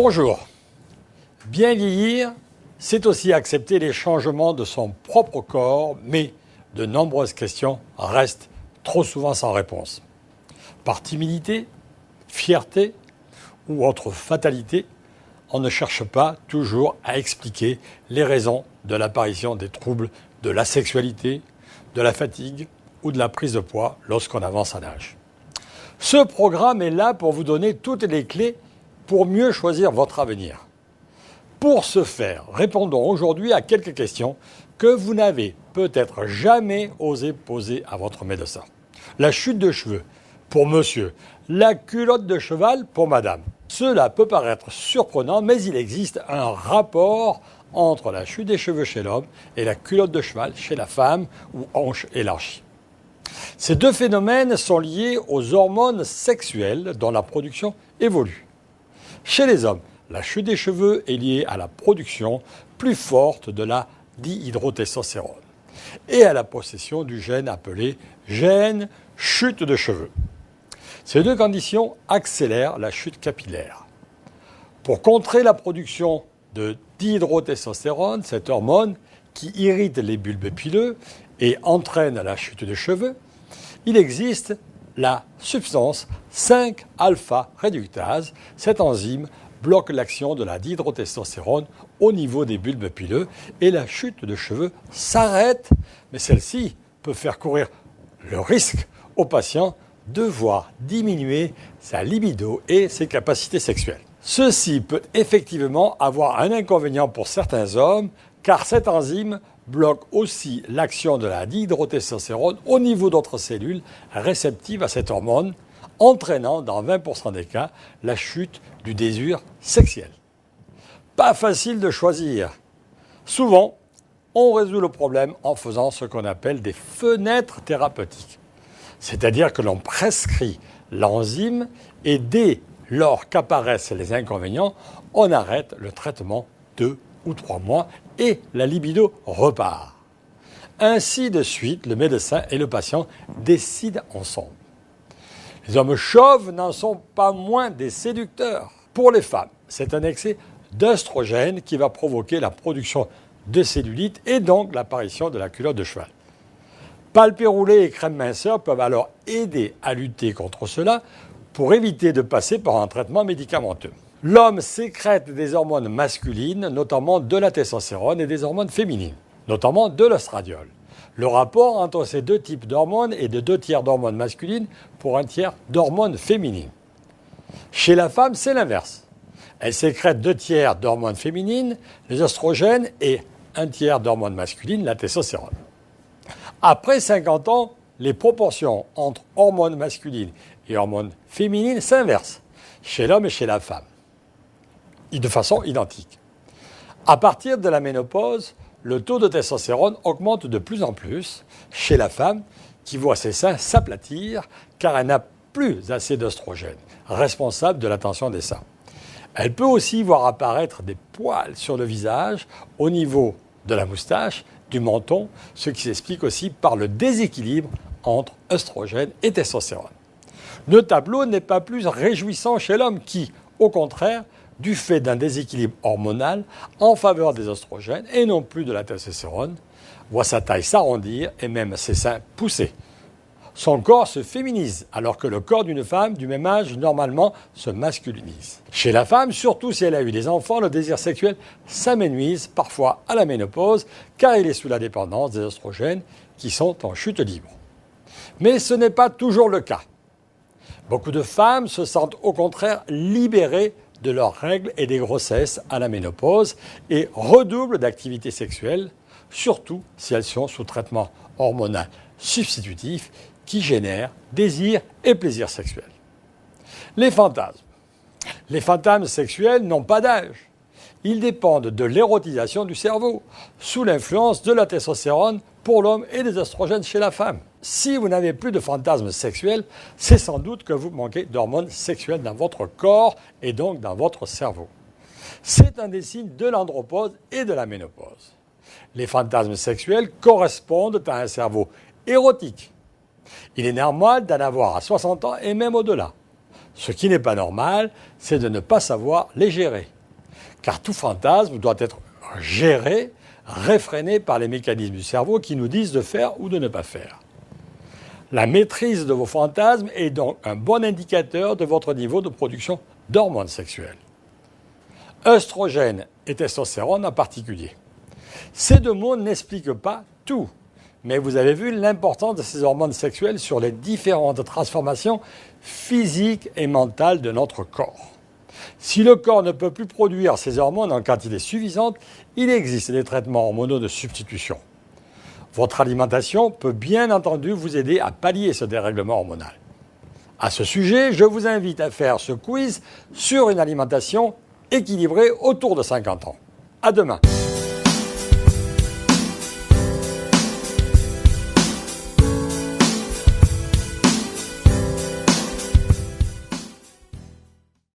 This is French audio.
Bonjour. Bien vieillir, c'est aussi accepter les changements de son propre corps, mais de nombreuses questions restent trop souvent sans réponse. Par timidité, fierté ou autre fatalité, on ne cherche pas toujours à expliquer les raisons de l'apparition des troubles de la sexualité, de la fatigue ou de la prise de poids lorsqu'on avance en âge. Ce programme est là pour vous donner toutes les clés pour mieux choisir votre avenir. Pour ce faire, répondons aujourd'hui à quelques questions que vous n'avez peut-être jamais osé poser à votre médecin. La chute de cheveux pour monsieur, la culotte de cheval pour madame. Cela peut paraître surprenant, mais il existe un rapport entre la chute des cheveux chez l'homme et la culotte de cheval chez la femme ou hanche élargie. Ces deux phénomènes sont liés aux hormones sexuelles dont la production évolue. Chez les hommes, la chute des cheveux est liée à la production plus forte de la dihydrotestostérone et à la possession du gène appelé gène chute de cheveux. Ces deux conditions accélèrent la chute capillaire. Pour contrer la production de dihydrotestostérone, cette hormone qui irrite les bulbes pileux et entraîne la chute de cheveux, il existe la substance 5-alpha-réductase. Cette enzyme bloque l'action de la dihydrotestostérone au niveau des bulbes pileux et la chute de cheveux s'arrête, mais celle-ci peut faire courir le risque au patient de voir diminuer sa libido et ses capacités sexuelles. Ceci peut effectivement avoir un inconvénient pour certains hommes, car cette enzyme bloque aussi l'action de la dihydrotestostérone au niveau d'autres cellules réceptives à cette hormone, entraînant dans 20% des cas la chute du désir sexuel. Pas facile de choisir. Souvent, on résout le problème en faisant ce qu'on appelle des fenêtres thérapeutiques. C'est-à-dire que l'on prescrit l'enzyme et dès lors qu'apparaissent les inconvénients, on arrête le traitement 2 ou 3 mois et la libido repart. Ainsi de suite, le médecin et le patient décident ensemble. Les hommes chauves n'en sont pas moins des séducteurs. Pour les femmes, c'est un excès d'œstrogène qui va provoquer la production de cellulite et donc l'apparition de la culotte de cheval. Palpéroulé et crème minceur peuvent alors aider à lutter contre cela pour éviter de passer par un traitement médicamenteux. L'homme sécrète des hormones masculines, notamment de la testostérone, et des hormones féminines, notamment de l'œstradiol. Le rapport entre ces deux types d'hormones est de 2 tiers d'hormones masculines pour 1 tiers d'hormones féminines. Chez la femme, c'est l'inverse. Elle sécrète 2 tiers d'hormones féminines, les oestrogènes, et 1 tiers d'hormones masculines, la testostérone. Après 50 ans, les proportions entre hormones masculines et hormones féminines s'inversent, chez l'homme et chez la femme, de façon identique. À partir de la ménopause, le taux de testostérone augmente de plus en plus chez la femme qui voit ses seins s'aplatir car elle n'a plus assez d'œstrogène, responsable de la tension des seins. Elle peut aussi voir apparaître des poils sur le visage au niveau de la moustache, du menton, ce qui s'explique aussi par le déséquilibre entre œstrogène et testostérone. Le tableau n'est pas plus réjouissant chez l'homme qui, au contraire, du fait d'un déséquilibre hormonal en faveur des oestrogènes et non plus de la testostérone, voit sa taille s'arrondir et même ses seins pousser. Son corps se féminise, alors que le corps d'une femme du même âge, normalement, se masculinise. Chez la femme, surtout si elle a eu des enfants, le désir sexuel s'amenuise, parfois à la ménopause, car il est sous la dépendance des oestrogènes qui sont en chute libre. Mais ce n'est pas toujours le cas. Beaucoup de femmes se sentent au contraire libérées de leurs règles et des grossesses à la ménopause et redoublent d'activité sexuelle, surtout si elles sont sous traitement hormonal substitutif qui génère désir et plaisir sexuel. Les fantasmes. Les fantasmes sexuels n'ont pas d'âge. Ils dépendent de l'érotisation du cerveau, sous l'influence de la testostérone pour l'homme et des oestrogènes chez la femme. Si vous n'avez plus de fantasmes sexuels, c'est sans doute que vous manquez d'hormones sexuelles dans votre corps et donc dans votre cerveau. C'est un des signes de l'andropause et de la ménopause. Les fantasmes sexuels correspondent à un cerveau érotique. Il est normal d'en avoir à 60 ans et même au-delà. Ce qui n'est pas normal, c'est de ne pas savoir les gérer. Car tout fantasme doit être géré, réfréné par les mécanismes du cerveau qui nous disent de faire ou de ne pas faire. La maîtrise de vos fantasmes est donc un bon indicateur de votre niveau de production d'hormones sexuelles. Œstrogène et testostérone en particulier. Ces deux mots n'expliquent pas tout, mais vous avez vu l'importance de ces hormones sexuelles sur les différentes transformations physiques et mentales de notre corps. Si le corps ne peut plus produire ces hormones en quantité suffisante, il existe des traitements hormonaux de substitution. Votre alimentation peut bien entendu vous aider à pallier ce dérèglement hormonal. À ce sujet, je vous invite à faire ce quiz sur une alimentation équilibrée autour de 50 ans. À demain.